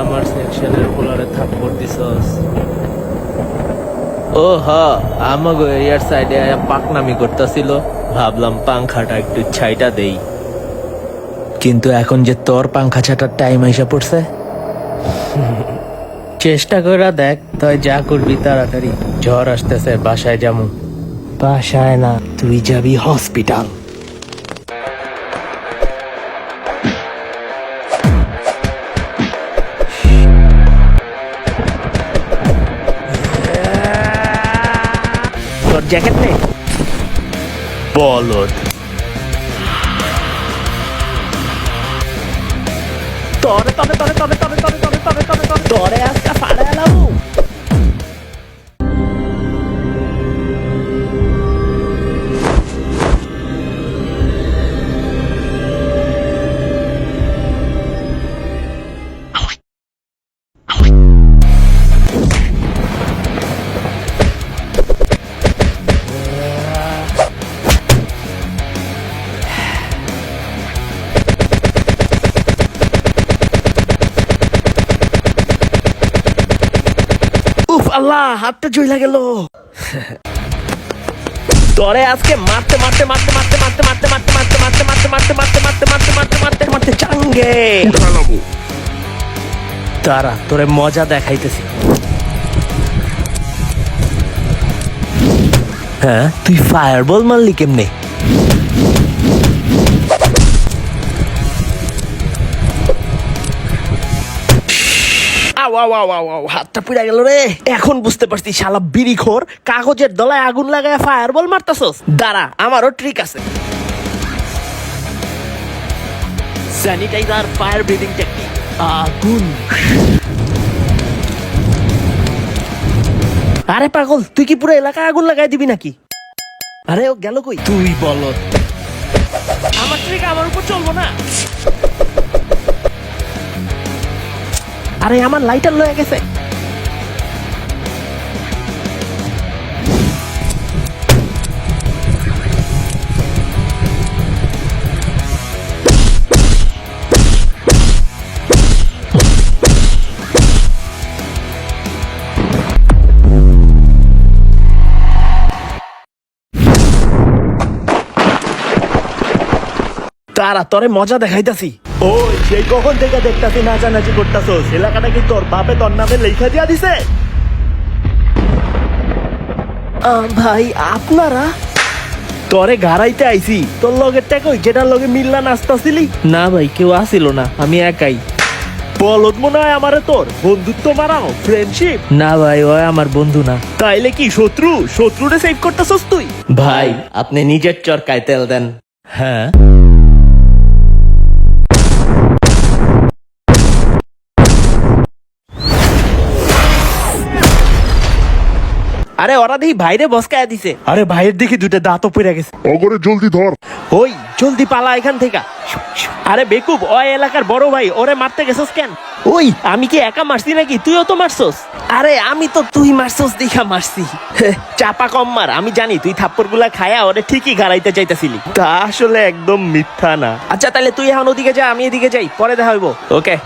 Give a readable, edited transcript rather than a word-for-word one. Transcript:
আমার সেকশনের পোলারে থাপ্পড় দিছস। ও হ, আমাগো এরিয়ার সাইডে পাকনামি করতেছিল, ভাবলাম পাংখাটা একটু ছাইটা দেই, কিন্তু এখন যে তোর পাংখা ছাটার টাইম আইসা পড়ছে। চেষ্টা করে দেখ, তুই যা করবি তাড়াতাড়ি। ঝড় আসতেছে, বাসায় যামু। বাসায় না, তুই যাবি হসপিটাল। তোর জ্যাকেট নেই? বলদ, তরে তরে তরে তরে তরে তরে তরে তরে তরে তরে তরে আজকে ফাড়ে এলাম। উফ আল্লাহ, হাতটা জইলা গেল। তোরে আজকে মারতে মারতে মারতে মারতে মারতে মারতে মারতে মারতে মারতে মারতে মারতে মারতে মারতে মারতে মারতে মারতে মারতে চাঙ্গে তারা তোরে মজা দেখাইতেছি। হ্যাঁ, তুই ফায়ার বল মারলি কেমনে? হাতটা পুড়ে গেল রে। এখন বুঝতে পারছি শালা বিড়িখোর কাগজের দলায় আগুন লাগায় ফায়ার বল মারতাছস। দাঁড়া, আমারও ট্রিক আছে। Sanitiser fire breathing technique. আগুন। আরে পাগল, তুই কি পুরো এলাকায় আগুন লাগাই দিবি নাকি? আরে ও গেল কই? তুই বল, আমার ট্রিক আমার উপর চলবো না? আরে আমার লাইটার লয়ে গেছে। তারা তোরে মজা দেখাইতাছি। ওই সেই কখন থেকে দেখতাছি নাচানাচি করতাছস। এলাকাটা কি তোর বাপে তোর নামে লেখা দিয়া দিছে? ভাই আপনারা? তোরে গাড়াইতে আইছি। তোর লগের টাকা যেটার লগে মিল্লা নাচতাছিলি? না ভাই, কেউ আসিল না, আমি একাই। বলদ মনে হয় আমারে তোর বন্ধুত্ব মারাও, ফ্রেন্ডশিপ? না ভাই, ও আমার বন্ধু না। তাইলে কি শত্রু? শত্রুরে সেভ করতেছস তুই? ভাই আপনি নিজের চরকায় তেল দেন। হ্যাঁ, আরে ওরা দেখি ভাইরে বসকায়া দিছে। আরে ভাইয়ের দেখি দুইটা দাঁতও পড়ে গেছে। অগরে জলদি ধর। ওই জলদি পালা এখান থেকে। আরে বেকুব, ওই এলাকার বড় ভাই, ওরে মারতে গেছস কেন? ওই আমি কি একা মারছি নাকি? তুইও তো মারছস। আরে আমি তো তুই মারছস দেখা মারছি। চাপা কম মার, আমি জানি তুই থাপ্পড় গুলা খায়া ওরে ঠিকই গাড়াইতে চাইতেছিলি। তা আসলে একদম মিথ্যা না। আচ্ছা তাহলে তুই এখন ওদিকে যা, আমি এদিকে যাই, পরে দেখা হইব। ওকে।